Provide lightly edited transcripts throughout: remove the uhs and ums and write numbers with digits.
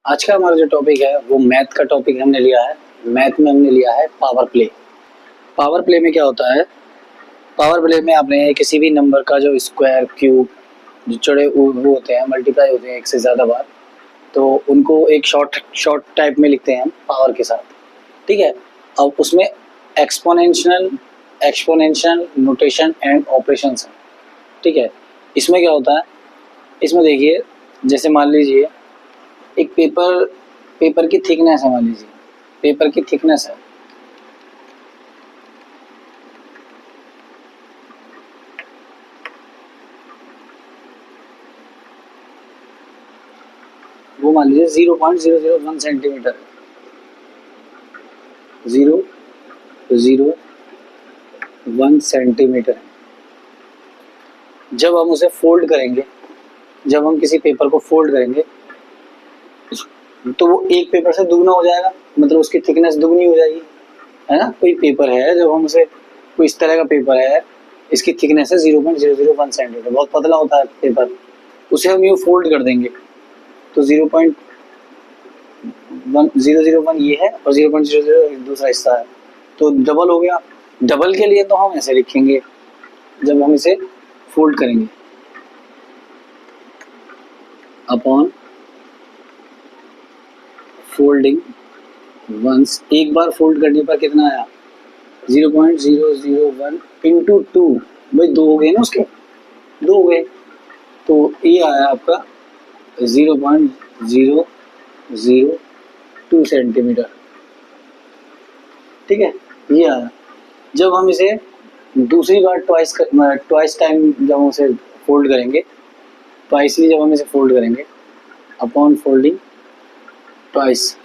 आज का हमारा जो टॉपिक है वो मैथ का टॉपिक हमने लिया है। मैथ में हमने लिया है पावर प्ले। पावर प्ले में क्या होता है? पावर प्ले में आपने किसी भी नंबर का जो स्क्वायर, क्यूब, जो चौड़े वो होते हैं, मल्टीप्लाई होते हैं एक से ज़्यादा बार, तो उनको एक शॉर्ट शॉर्ट टाइप में लिखते हैं हम पावर के साथ। ठीक है। अब उसमें exponential exponential notation and operations हैं। ठीक है। इसमें क्या होता है? इसमें देखिए, जैसे मान लीजिए एक पेपर पेपर की थिकनेस है, मान लीजिए पेपर की थिकनेस है, वो मान लीजिए 0.001 सेंटीमीटर है। 0.001 सेंटीमीटर है। जब हम उसे फोल्ड करेंगे, जब हम किसी पेपर को फोल्ड करेंगे तो वो एक पेपर से दुगना हो जाएगा, मतलब उसकी थिकनेस दुगनी हो जाएगी, है ना। कोई पेपर है, जब हम उसे, कोई इस तरह का पेपर है, इसकी थिकनेस है 0.001 सेंटीमीटर, बहुत पतला होता है पेपर, उसे हम यूँ फोल्ड कर देंगे तो 0.001 ये है और 0.00 दूसरा हिस्सा है, तो डबल हो गया। डबल के लिए तो हम ऐसे लिखेंगे जब हम इसे फोल्ड करेंगे, अपॉन फोल्डिंग वंस। एक बार फोल्ड करने पर कितना आया? 0.001 इंटू टू, भाई दो हो गए ना उसके, दो हो गए, तो ये आया आपका 0.002 सेंटीमीटर। ठीक है, ये आया। जब हम इसे दूसरी बार ट्वाइस टाइम जब हम उसे फोल्ड करेंगे, ट्वाइसली जब हम इसे फोल्ड करेंगे, upon folding twice,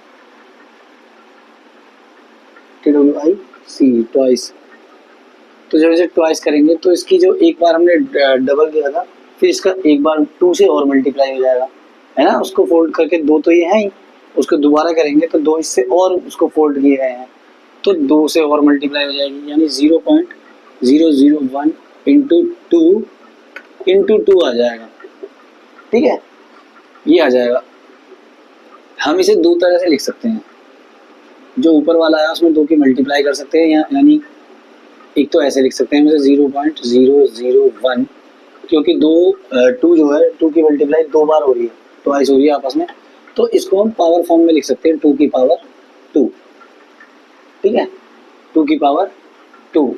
TWIC twice, तो जब इसे ट्वाइस करेंगे तो इसकी जो एक बार हमने डबल किया था, फिर इसका एक बार 2 से और मल्टीप्लाई हो जाएगा, है ना। उसको फोल्ड करके दो तो ये है ही, उसको दोबारा करेंगे तो दो इससे और उसको फोल्ड किए गए हैं, तो दो से और मल्टीप्लाई हो जाएगी, यानी 0.001 इंटू टू आ जाएगा। ठीक है, ये आ जाएगा। हम इसे दो तरह से लिख सकते हैं, जो ऊपर वाला है उसमें दो की मल्टीप्लाई कर सकते हैं, यानी एक तो ऐसे लिख सकते हैं जैसे 0.001, क्योंकि दो टू जो है, टू की मल्टीप्लाई दो बार हो रही है, ट्वाइस हो रही है आपस में, तो इसको हम पावर फॉर्म में लिख सकते हैं, 2 की पावर 2। ठीक है, 2 की पावर 2,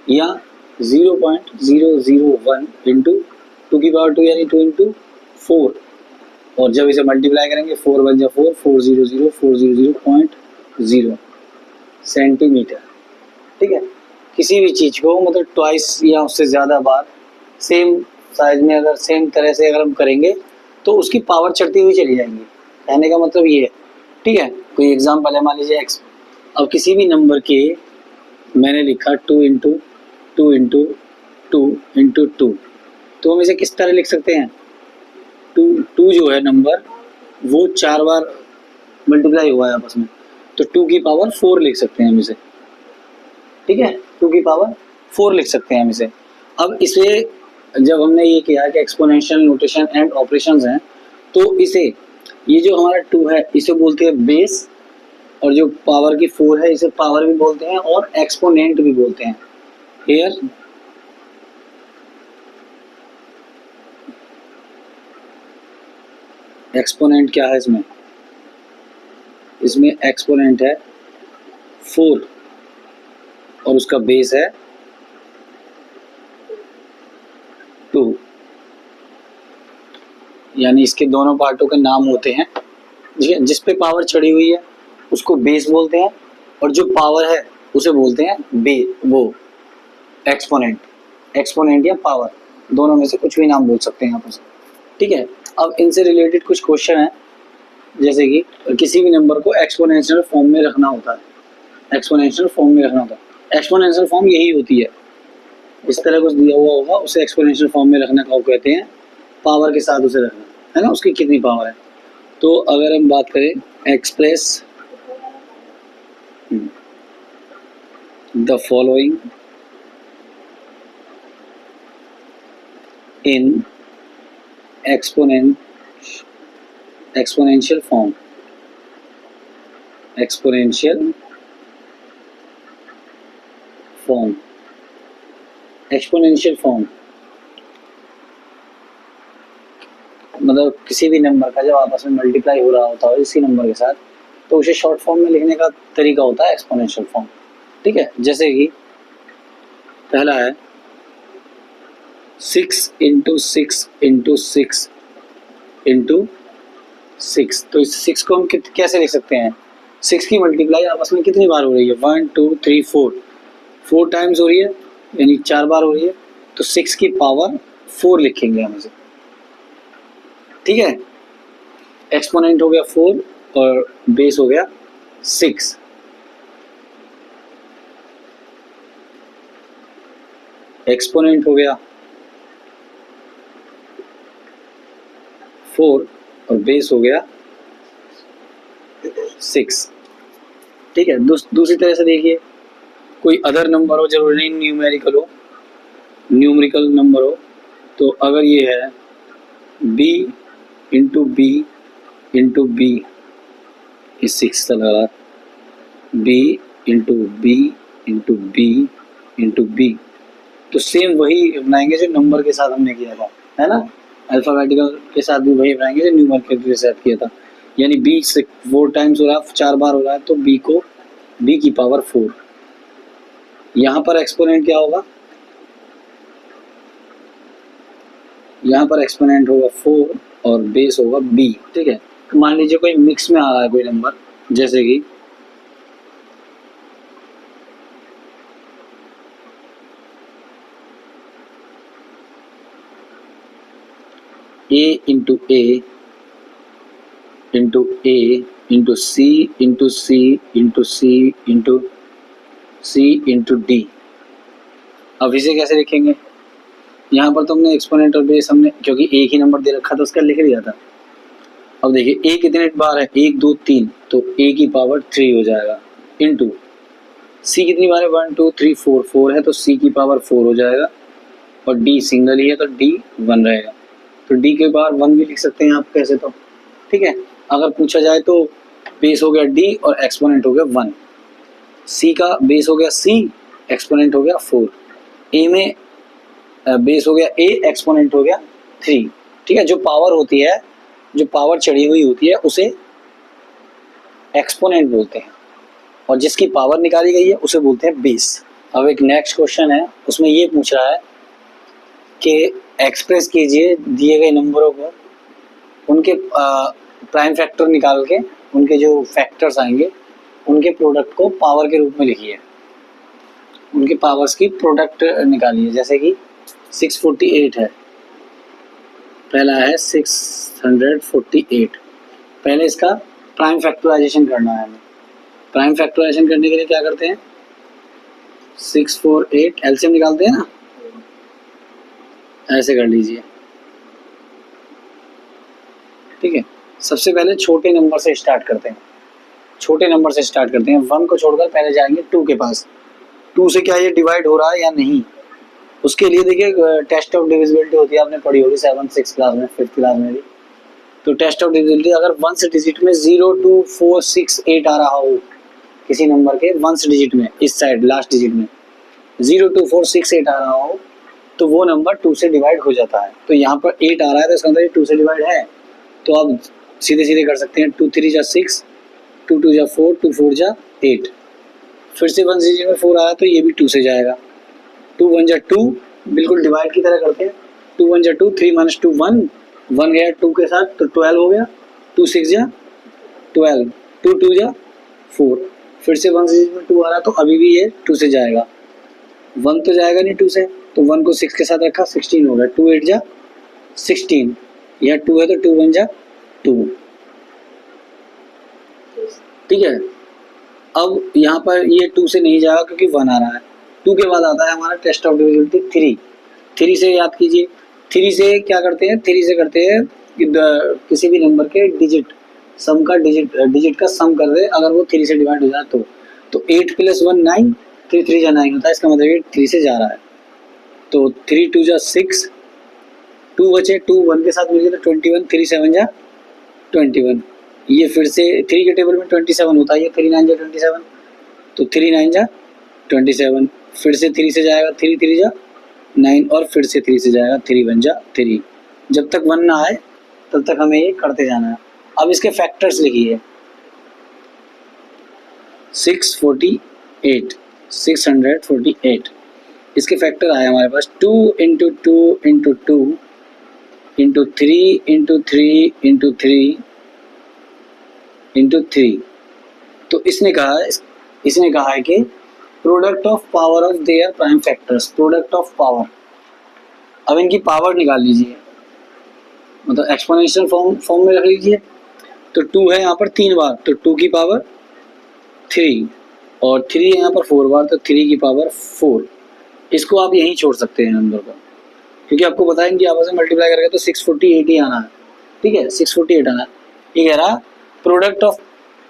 या 0.001 इंटू 2 की पावर 2, यानी 2 इंटू 4, और जब इसे मल्टीप्लाई करेंगे 4 वन जा 4, 400.0 सेंटीमीटर। ठीक है, किसी भी चीज़ को मतलब ट्वाइस या उससे ज़्यादा बार सेम साइज में, अगर सेम तरह से अगर हम करेंगे तो उसकी पावर चढ़ती हुई चली जाएंगी, कहने का मतलब ये है। ठीक है, कोई एग्जाम्पल है, मान लीजिए एक्स। अब किसी भी नंबर के मैंने लिखा 2 into two into two into two, तो हम इसे किस तरह लिख सकते हैं? टू टू जो है नंबर, वो 4 बार मल्टीप्लाई हुआ है आपस में, तो 2 की पावर 4 लिख सकते हैं हम इसे। ठीक है, 2 की पावर 4 लिख सकते हैं हम इसे। अब इसे जब हमने ये किया कि एक्सपोनेंशियल नोटेशन एंड ऑपरेशंस हैं, तो इसे, ये जो हमारा 2 है इसे बोलते हैं बेस, और जो पावर की 4 है इसे पावर भी बोलते हैं और एक्सपोनेंट भी बोलते हैं। हियर एक्सपोनेंट क्या है? इसमें इसमें एक्सपोनेंट है 4 और उसका बेस है 2, यानी इसके दोनों पार्टों के नाम होते हैं। जिस पे पावर चढ़ी हुई है उसको बेस बोलते हैं, और जो पावर है उसे बोलते हैं वो एक्सपोनेंट। एक्सपोनेंट या पावर, दोनों में से कुछ भी नाम बोल सकते हैं आप उसे। ठीक है, अब इनसे रिलेटेड कुछ क्वेश्चन है, जैसे कि किसी भी नंबर को एक्सपोनेंशियल फॉर्म में रखना होता है, एक्सपोनेंशियल फॉर्म में रखना होता है। एक्सपोनेंशियल फॉर्म यही होती है, इस तरह कुछ दिया हुआ होगा उसे एक्सपोनेंशियल फॉर्म में रखना का कहते हैं, पावर के साथ उसे रखना, है ना, उसकी कितनी पावर है। तो अगर हम बात करें, express the following in exponential form, exponential form. Exponential form मतलब किसी भी नंबर का जब आपस में मल्टीप्लाई हो रहा होता है इसी नंबर के साथ, तो उसे शॉर्ट फॉर्म में लिखने का तरीका होता है एक्सपोनेंशियल फॉर्म। ठीक है, जैसे कि पहला है 6 इंटू 6 इंटू 6 इंटू 6। तो इस 6 को हम कैसे लिख सकते हैं? 6 की मल्टीप्लाई आपस में कितनी बार हो रही है? 1 2 3 4, 4 टाइम्स हो रही है, यानी 4 बार हो रही है। तो 6 की पावर 4 लिखेंगे हम इसे। ठीक है, एक्सपोनेंट हो गया 4 और बेस हो गया 6। एक्सपोनेंट हो गया 4 और बेस हो गया 6। ठीक है, दूसरी तरह से देखिए, कोई अदर नंबर हो, जरूरी नहीं न्यूमेरिकल हो, न्यूमेरिकल नंबर हो, तो अगर ये है b into B into B, ये 6 चल रहा, b into B into B into B, तो सेम वही बनाएंगे जो नंबर के साथ हमने किया था, है ना। अल्फाबेटिकल के साथ भी वही बनाएंगे जो न्यूमेरिकल के साथ किया था। यानी b से 4 टाइम्स हो रहा है, 4 बार हो रहा है, तो b को b की पावर 4। यहाँ पर एक्सपोनेंट क्या होगा? यहाँ पर एक्सपोनेंट होगा 4 और बेस होगा b। ठीक है, तो मान लीजिए कोई मिक्स में आ रहा है कोई नंबर, जैसे कि a into A into A into C into C into C into C into D. अब इसे कैसे लिखेंगे? यहाँ पर तो हमने एक्सपोनेंट और बेस हमने, क्योंकि एक ही नंबर दे रखा था उसका लिख लिया था। अब देखिए ए कितने बार है? 1 2 3, तो a की पावर 3 हो जाएगा, इंटू सी कितनी बार है? 1 2 3 4, 4 है तो c की पावर 4 हो जाएगा, और d सिंगल ही है तो d 1 रहेगा। तो d के बार 1 भी लिख सकते हैं आप कैसे तो। ठीक है, अगर पूछा जाए तो बेस हो गया d और एक्सपोनेंट हो गया 1। c का बेस हो गया c, एक्सपोनेंट हो गया 4। a में बेस हो गया a, एक्सपोनेंट हो गया 3। ठीक है, जो पावर होती है, जो पावर चढ़ी हुई होती है उसे एक्सपोनेंट बोलते हैं, और जिसकी पावर निकाली गई है उसे बोलते हैं बेस। अब एक नेक्स्ट क्वेश्चन है, उसमें ये पूछ रहा है कि एक्सप्रेस कीजिए दिए गए नंबरों को, उनके प्राइम फैक्टर निकाल के, उनके जो फैक्टर्स आएंगे उनके प्रोडक्ट को पावर के रूप में लिखिए, उनके पावर्स की प्रोडक्ट निकालिए। जैसे कि 648 है, पहला है 648, पहले इसका प्राइम फैक्टराइजेशन करना है हमें। प्राइम फैक्टराइजेशन करने के लिए क्या करते हैं? 648 एलसीएम निकालते हैं ना, ऐसे कर लीजिए। ठीक है, सबसे पहले छोटे नंबर से स्टार्ट करते हैं, छोटे नंबर से स्टार्ट करते हैं। 1 को छोड़कर पहले जाएंगे 2 के पास। 2 से क्या ये डिवाइड हो रहा है या नहीं, उसके लिए देखिए टेस्ट ऑफ डिविजिबिलिटी होती है, आपने पढ़ी होगी 7th 6th क्लास में, 5th क्लास में भी। तो टेस्ट ऑफ डिविजिबिलिटी, अगर 1 डिजिट में 0 2 4 6 8 आ रहा हो, किसी नंबर के 1 डिजिट में, इस साइड लास्ट डिजिट में 0 2 4 6 8 आ रहा हो, तो वो नंबर 2 से डिवाइड हो जाता है। तो यहाँ पर 8 आ रहा है तो इसका मतलब 2 से डिवाइड है, तो आप सीधे सीधे कर सकते हैं। 2 3 जा 6, 2 2 जा 4, 2 4 जा 8। फिर से 1 डिजिट में 4 आया तो ये भी 2 से जाएगा। 2 1 जा 2, बिल्कुल डिवाइड की तरह करते हैं। 2 1 जा 2, 3 - 2 1, 1 गया 2 के साथ तो 12 हो गया। 2 6 जा 12, 2 2 जा 4। फिर से 1 डिजिट में 2 आ रहा तो अभी भी ये 2 से जाएगा। 1 तो जाएगा नहीं 2 से, तो 1 को 6 के साथ रखा, 16 हो गया। 2 8 जा 16, यह 2 है तो 2 1 जा 2। ठीक है, अब यहाँ पर ये 2 से नहीं जाएगा क्योंकि 1 आ रहा है। 2 के बाद आता है हमारा टेस्ट ऑफ डिविजिबिलिटी 3। 3 से याद कीजिए, 3 से क्या करते हैं? 3 से करते हैं किसी भी नंबर के डिजिट सम का, डिजिट का सम कर दे, अगर वो 3 से डिवाइड हो जाए तो 8 + 1 9, 3 3 जा 9 होता है, इसका मतलब ये 3 से जा रहा है। तो 3 2 जा 6, 2 बचे, 2 1 के साथ मिल गए तो 21, 3 7 जा 21। ये फिर से 3 के टेबल में 27 होता है, ये 3 9 जा 27, तो 3 9 जा 27, फिर से 3 से जाएगा 3 3 जा 9, और फिर से 3 से जाएगा 3 1 जा 3। जब तक 1 ना आए तब तक हमें ये करते जाना है। अब इसके फैक्टर्स लिखिए। 648, 648, इसके फैक्टर आए हमारे पास 2 into 2 into 2 into 3 into 3 into 3 into 3। तो इसने कहा है कि product of power of their prime factors, product of power. अब इनकी पावर निकाल लीजिए, मतलब एक्सपोनेंशियल फॉर्म में रख लीजिए। तो 2 है यहाँ पर 3 बार, तो 2 की पावर 3, और 3 है यहाँ पर 4 बार, तो 3 की पावर 4। इसको आप यहीं छोड़ सकते हैं नंबर को, क्योंकि आपको पता है इनकी आपस में मल्टीप्लाई करेंगे तो 648 ही आना है। ठीक है, 648 आना है। ये कह रहा product of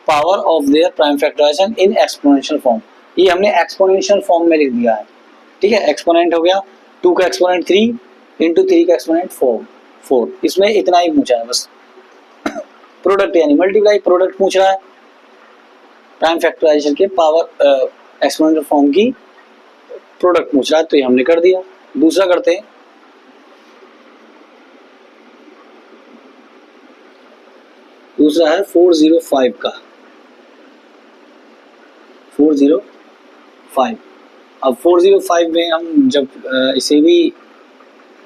power of their prime factorization in exponential form. ये हमने एक्सपोनेंशियल फॉर्म में लिख दिया है। ठीक है, एक्सपोनेंट हो गया 2 का एक्सपोनेंट 3 इंटू 3 का एक्सपोनेंट 4। इसमें इतना ही पूछा है बस, प्रोडक्ट यानी मल्टीप्लाई, प्रोडक्ट पूछ रहा है प्राइम फैक्टराइजेशन के पावर एक्सपोनेंशियल फॉर्म की प्रोडक्ट पूछ रहा है, तो ये हमने कर दिया। दूसरा करते हैं, दूसरा है 405 का, 405। अब 405 में हम जब इसे भी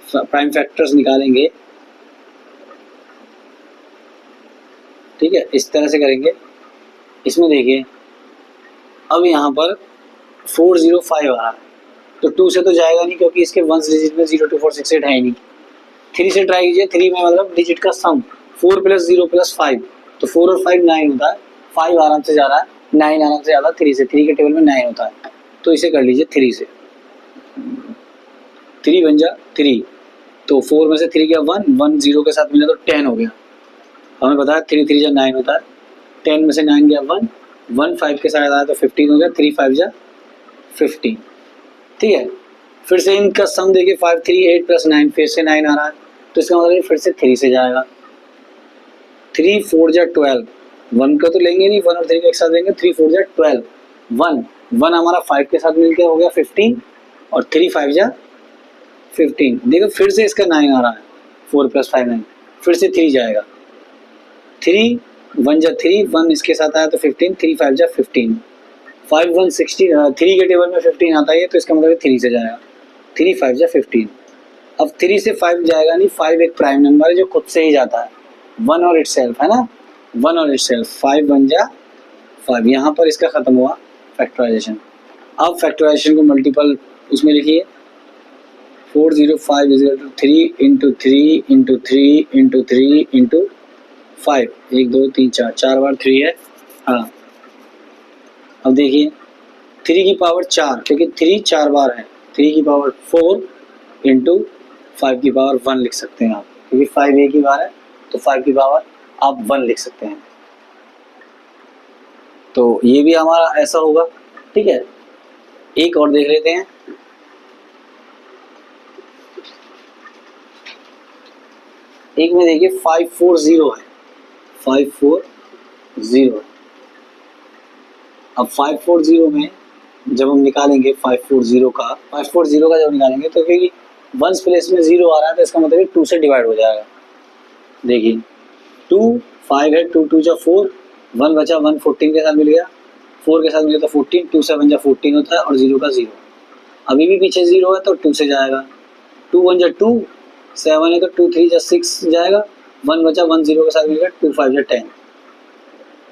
प्राइम फैक्टर्स निकालेंगे, ठीक है, इस तरह से करेंगे। इसमें देखिए अब यहाँ पर 405 आ रहा है, तो 2 से तो जाएगा नहीं क्योंकि इसके 1 डिजिट में 0 2 4 6 8 है ही नहीं। 3 से ट्राई कीजिए, 3 में मतलब डिजिट का सम 4 + 0 + 5, तो 4 और 5 9 होता है। 5 आराम से जा रहा है, 9 आराम से ज़्यादा 3 से, 3 के टेबल में 9 होता है, तो इसे कर लीजिए 3 से। 3 बन जा 3, तो 4 में से 3 गया 1, 1 0 के साथ मिला तो 10 हो गया। हमें पता है 3 3 जा 9 होता है, 10 में से 9 गया 1, 1 5 के साथ आया तो 15 हो गया, 3 5 जा 15। ठीक है, फिर से इनका सम देखिए 5 3 8 + 9, फिर से 9 आ रहा है, तो इसका मतलब फिर से 3 से जाएगा। 3 4 जा 12, 1 का तो लेंगे नहीं, 1 और 3 का एक साथ लेंगे, 3 4 जा 12, 1 हमारा 5 के साथ मिलकर हो गया 15, और 3 5 जा 15। देखो फिर से इसका 9 आ रहा है, 4 + 5 9, फिर से 3 जाएगा। 3 1 जा 3, 1 इसके साथ आया तो 15, 3 5 जा 15, 5 1 16, 3 के टेबल में 15 आता है, तो इसका मतलब 3 से जाएगा। 3 5 जा 15। अब 3 से 5 जाएगा नहीं, 5 एक प्राइम नंबर है जो खुद से ही जाता है, 1 और इटसेल्फ है ना, 1 और इटसेल्फ, 5 1 जा 5। यहाँ पर इसका खत्म हुआ फैक्टराइजेशन। अब फैक्टराइजेशन को मल्टीपल उसमें लिखिए, 405 = 3 इंटू 3 इंटू 3 इंटू 3 इंटू 5, 1 2 3 4, 4 बार 3 है। हाँ, अब देखिए 3 की पावर 4, क्योंकि 3 4 बार है, 3 की पावर 4 इंटू 5 की पावर 1 लिख सकते हैं आप, क्योंकि 5 एक ही बार है, तो 5 की पावर आप 1 लिख सकते हैं। तो ये भी हमारा ऐसा होगा। ठीक है, एक और देख लेते हैं। एक में देखिए 540 है, 540। अब 540 में जब हम निकालेंगे 540 का जब निकालेंगे, तो क्योंकि 1 प्लेस में 0 आ रहा है, तो इसका मतलब 2 से डिवाइड हो जाएगा। देखिए 2 5 है, 2 2 जा 4, 1 बचा, 1 14 के साथ मिल गया, 4 के साथ मिल गया तो 14, 2 7 जा 14 होता है, और 0 का 0। अभी भी पीछे 0 है तो 2 से जाएगा, 2 1 जा 2, 7 है तो 2 3 जा 6 जाएगा, 1 बचा, 1 0 के साथ मिल गया, 2 5 जा 10।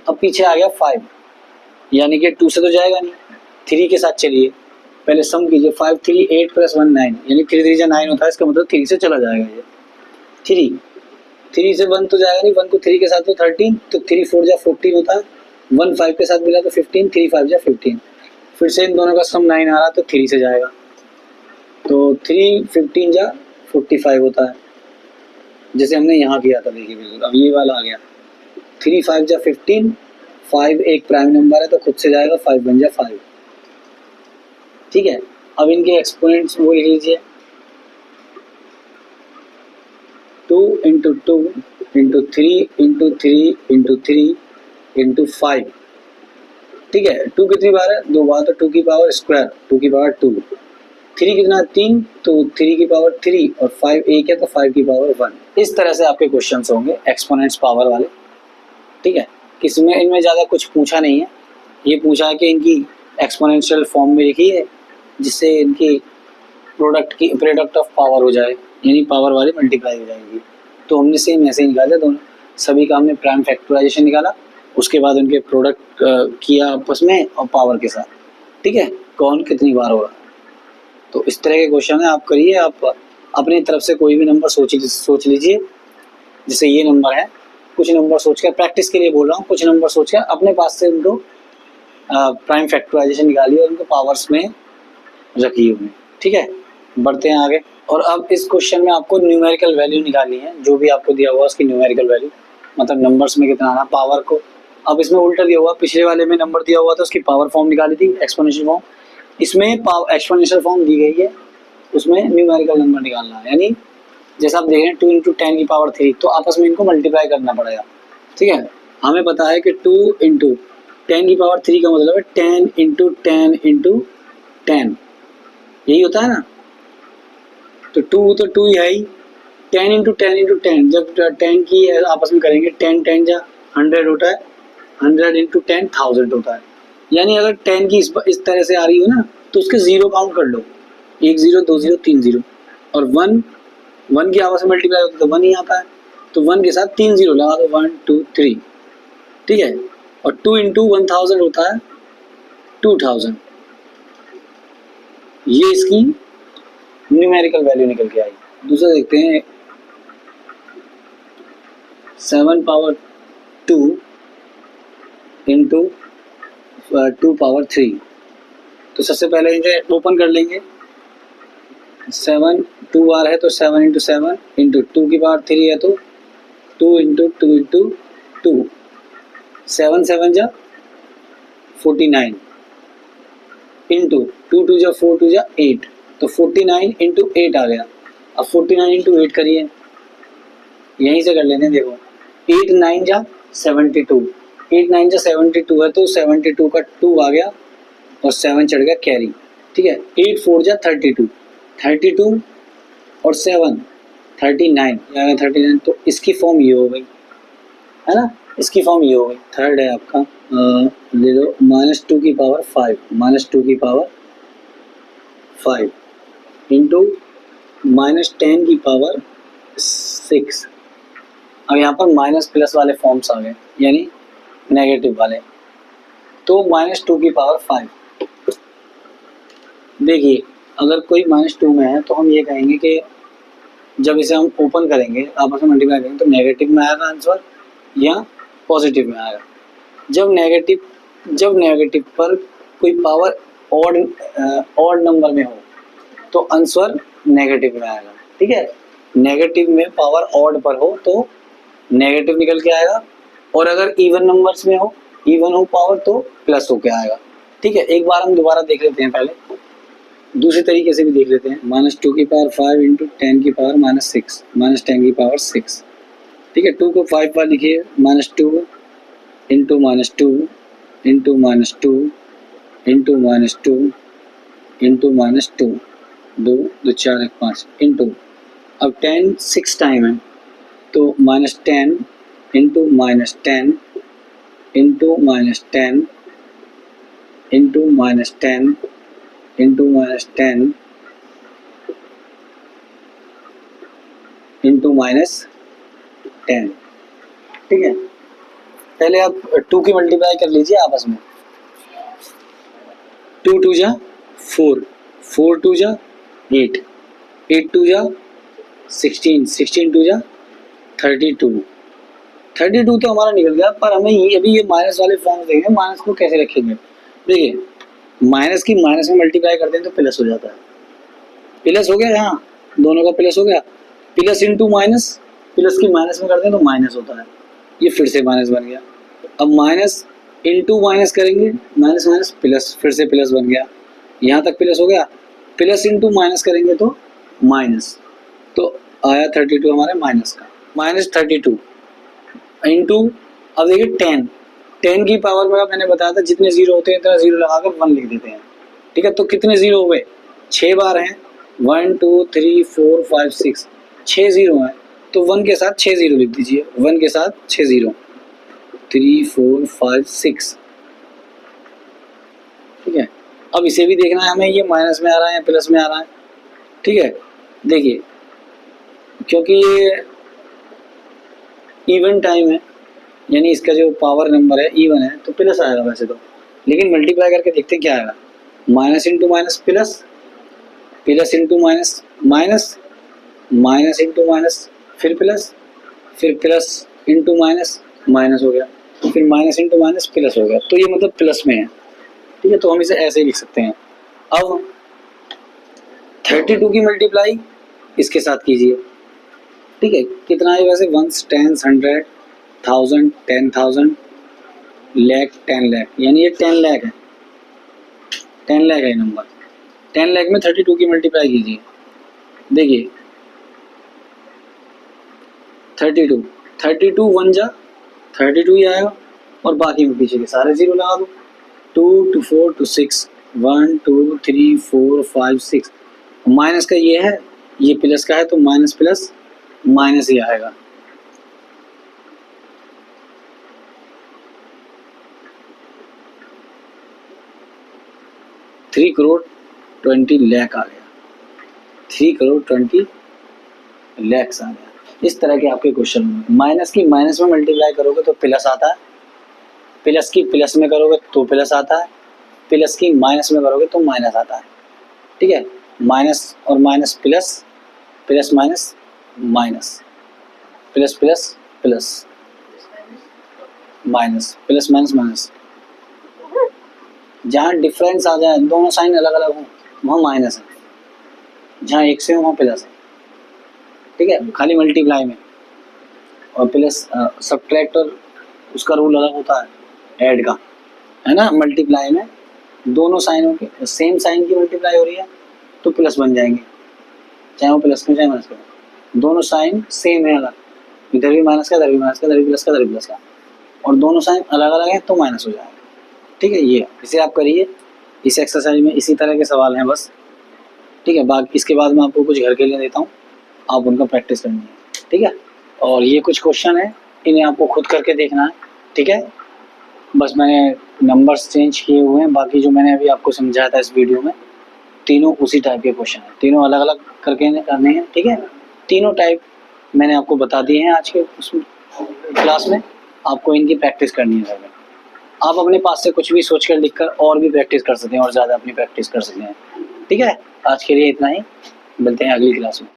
अब पीछे आ गया 5, यानी कि 2 से तो जाएगा नहीं, 3 के साथ चलिए, पहले सम कीजिए, 5 3 8 + 1 9, यानी 3 3 जा 9 होता है, इसका मतलब 3 से चला जाएगा। ये 3 से 1 तो जाएगा नहीं, 1 को 3 के साथ तो 13, तो 3 4 जा 14 होता है, 1 5 के साथ मिला तो 15, 3 5 जा 15, फिर से इन दोनों का सम 9 आ रहा तो 3 से जाएगा, तो 3 15 जा 45 होता है, जैसे हमने यहाँ किया था। देखिए बिल्कुल अब ये वाला आ गया, 3 5 जा 15, 5 एक प्राइम नंबर है तो खुद से जाएगा, 5 1 जा 5। ठीक है, अब इनके एक्सपोनेंट्स वो लिख लीजिए, 2 into 2 into 3 into 3 into 3 into 5, ठीक है। 2 कितनी बार है, 2 बार, तो 2 की पावर स्क्वायर, 2 की पावर 2। 3 कितना, 3, तो 3 की पावर 3, और 5 एक है तो 5 की पावर 1। इस तरह से आपके क्वेश्चंस होंगे एक्सपोनेंट्स पावर वाले, ठीक है। किसमें इनमें ज़्यादा कुछ पूछा नहीं है, ये पूछा है कि इनकी एक्सपोनेंशियल फॉर्म में लिखी है जिससे इनकी प्रोडक्ट ऑफ पावर हो जाए, यानी पावर वाली मल्टीप्लाई हो जाएगी। तो हमने सेम ऐसे ही निकाले दोनों, सभी का हमने प्राइम फैक्टराइजेशन निकाला, उसके बाद उनके प्रोडक्ट किया आपस में और पावर के साथ, ठीक है, कौन कितनी बार होगा। तो इस तरह के क्वेश्चन है, आप करिए, आप अपनी तरफ से कोई भी नंबर सोच लीजिए। जैसे ये नंबर है, कुछ नंबर सोच कर, प्रैक्टिस के लिए बोल रहा हूँ, कुछ नंबर सोच कर अपने पास से उनको प्राइम फैक्टराइजेशन निकालिए और उनको पावर्स में रखिए उन्हें, ठीक है। बढ़ते हैं आगे। और अब इस क्वेश्चन में आपको न्यूमेरिकल वैल्यू निकालनी है, जो भी आपको दिया हुआ उसकी न्यूमेरिकल वैल्यू, मतलब नंबर्स में कितना आना पावर को। अब इसमें उल्टा दिया हुआ, पिछले वाले में नंबर दिया हुआ था उसकी पावर फॉर्म निकाली थी, एक्सपोनेंशियल फॉर्म। इसमें एक्सपोनेंशियल फॉर्म दी गई है, उसमें न्यूमेरिकल नंबर निकालना है, यानी जैसा आप देख रहे हैं 2 इंटू 10 की पावर 3, तो आपस में इनको मल्टीप्लाई करना पड़ेगा, ठीक है। हमें पता है कि 2 इंटू 10 की पावर 3 का मतलब है 10 इंटू 10 इंटू 10, यही होता है ना। तो 2 ही है ही, 10 इंटू 10 इंटू 10, जब 10 की आपस में करेंगे 10 10 जा 100 होता है, 100 इंटू 10 1000 होता है। यानी अगर 10 की इस तरह से आ रही हो ना, तो उसके जीरो काउंट कर लो, 1 0 2 0 3 0, और 1 की आपस में मल्टीप्लाई होती है तो 1 ही आता है, तो 1 के साथ 3 0 लगा दो, 1 2 3, ठीक है। और 2 इंटू 1000 होता है 2000, ये इसकी न्यूमेरिकल वैल्यू निकल के आई। दूसरा देखते हैं, 7 पावर 2 इंटू 2 पावर 3, तो सबसे पहले इसे ओपन कर लेंगे। 7 2 बार है तो 7 इंटू 7 इंटू 2 की पावर 3 है तो 2 इंटू 2 इंटू 2, 7 7 जा 49 इंटू 2 2 जा 4 2 जा 8, तो 49 इंटू 8 आ गया। अब 49 इंटू 8 करिए, यहीं से कर लेते हैं, देखो 8 9 जा 72, 8 9 जा 72 है तो 72 का 2 आ गया और 7 चढ़ गया कैरी, ठीक है। 8 4 जा 32, 32 और 7 39, 39, तो इसकी फॉर्म ये हो गई, है ना, इसकी फॉर्म ये हो गई। थर्ड है आपका, ले लो -2 की पावर 5, -2 की पावर 5 इंटू -10 की पावर 6। अब यहाँ पर माइनस प्लस वाले फॉर्म्स आ गए, यानी नेगेटिव वाले, तो -2 की पावर 5। देखिए अगर कोई -2 में है तो हम ये कहेंगे कि जब इसे हम ओपन करेंगे, आपस में मल्टीप्लाई करेंगे, तो नेगेटिव में आएगा आंसर या पॉजिटिव में आएगा। जब नेगेटिव पर कोई पावर ऑड नंबर में हो तो आंसर नेगेटिव में आएगा, ठीक है। नेगेटिव में पावर ऑड पर हो तो नेगेटिव निकल के आएगा, और अगर इवन नंबर्स में हो, इवन हो पावर, तो प्लस होके आएगा, ठीक है। एक बार हम दोबारा देख लेते हैं, पहले दूसरे तरीके से भी देख लेते हैं। -2 की पावर 5 इंटू 10 की पावर -6, -10 की पावर 6, ठीक है। 2 को 5 बार लिखिए, -2 into -2 into -2 into -2 into -2, 2 2 4 1 5 into, अब 10 6 टाइम है तो -10 into -10 into -10 into -10 into -10 into -10, ठीक है। पहले आप 2 की मल्टीप्लाई कर लीजिए आपस में, 2 2 जा 4, 4 2 जा 8, 8 2 जा 16, 16 2 जा 32, 32 तो हमारा निकल गया। पर हमें ये माइनस वाले फॉर्म देंगे, माइनस को कैसे रखेंगे। देखिए माइनस की माइनस में मल्टीप्लाई करते हैं तो प्लस हो जाता है, प्लस हो गया, यहाँ दोनों का प्लस हो गया, प्लस इंटू माइनस, प्लस की माइनस में करते हैं तो माइनस होता है, ये फिर से माइनस बन गया। अब माइनस इंटू माइनस करेंगे, माइनस माइनस प्लस, फिर से प्लस बन गया, यहाँ तक प्लस हो गया, प्लस इंटू माइनस करेंगे तो माइनस, तो आया 32 हमारे माइनस का, -32 इंटू, अब देखिए 10 की पावर में मैंने बताया था जितने जीरो होते हैं इतना जीरो लगाकर 1 लिख देते हैं, ठीक है। तो कितने जीरो हुए, 6 बार हैं, 1 2 3 4 5 6, 6 जीरो हैं, तो 1 के साथ 6 जीरो लिख दीजिए, 1 के साथ 6 जीरो, 3 4 5 6, ठीक है। अब इसे भी देखना है हमें, ये माइनस में आ रहा है या प्लस में आ रहा है, ठीक है। देखिए क्योंकि ये इवन टाइम है, यानी इसका जो पावर नंबर है इवन है, तो प्लस आएगा वैसे तो, लेकिन मल्टीप्लाई करके देखते क्या आएगा, minus into minus plus, plus into minus minus, minus into minus फिर प्लस इंटू माइनस माइनस हो गया, फिर माइनस इंटू माइनस प्लस हो गया, तो ये मतलब प्लस में है, ठीक है। तो हम इसे ऐसे ही लिख सकते हैं। अब 32 की मल्टीप्लाई इसके साथ कीजिए, ठीक है। कितना है वैसे, वंस, टेंस, 100, 1000, 10,000, लाख, 10 लाख, यानी ये 10 लाख है, 10 लाख है नंबर। 10 लाख में 32 की मल्टीप्लाई कीजिए, देखिए 32 1 जा 32 ही आएगा, और बाकी में पीछे के सारे जीरो लगा दो, 2 2 4 2 6, 1 2 3 4 5 6, माइनस का ये है, ये प्लस का है, तो माइनस प्लस माइनस ही आएगा। थ्री करोड़ 20 लाख आ गया, 3 करोड़ 20 लैक्स आ गया। इस तरह के आपके क्वेश्चन में माइनस की माइनस में मल्टीप्लाई करोगे तो प्लस आता है, प्लस की प्लस में करोगे तो प्लस आता है, प्लस की माइनस में करोगे तो माइनस आता है, ठीक है। माइनस और minus plus, plus minus minus, plus plus plus minus, plus minus minus, जहाँ डिफरेंस आ जाए, दोनों साइन अलग अलग हों, वहाँ माइनस है, जहाँ एक से हो वहाँ प्लस है, ठीक है, खाली मल्टीप्लाई में। और प्लस सब्ट्रैक्ट और उसका रूल अलग होता है ऐड का, है ना। मल्टीप्लाई में दोनों साइनों की सेम साइन की मल्टीप्लाई हो रही है तो प्लस बन जाएंगे, चाहे वो प्लस में चाहे माइनस में, दोनों साइन सेम है, अगर इधर भी माइनस का, इधर भी माइनस का, इधर भी प्लस का, इधर भी प्लस का, और दोनों साइन अलग अलग हैं तो माइनस हो जाएगा, ठीक है। ये इसे आप करिए, इस एक्सरसाइज में इसी तरह के सवाल हैं बस, ठीक है। बाकी इसके बाद मैं आपको कुछ घर के लिए देता हूँ, आप उनका प्रैक्टिस करनी है, ठीक है। और ये कुछ क्वेश्चन है, इन्हें आपको खुद करके देखना है, ठीक है। बस मैंने नंबर्स चेंज किए हुए हैं, बाकी जो मैंने अभी आपको समझाया था इस वीडियो में, तीनों उसी टाइप के क्वेश्चन हैं, तीनों अलग अलग करके करने हैं, ठीक है। तीनों टाइप मैंने आपको बता दिए हैं आज के उस क्लास में, आपको इनकी प्रैक्टिस करनी है। आप अपने पास से कुछ भी सोच कर लिख कर और भी प्रैक्टिस कर सकते हैं, और ज़्यादा अपनी प्रैक्टिस कर सकते हैं, ठीक है। आज के लिए इतना ही, मिलते हैं अगली क्लास में।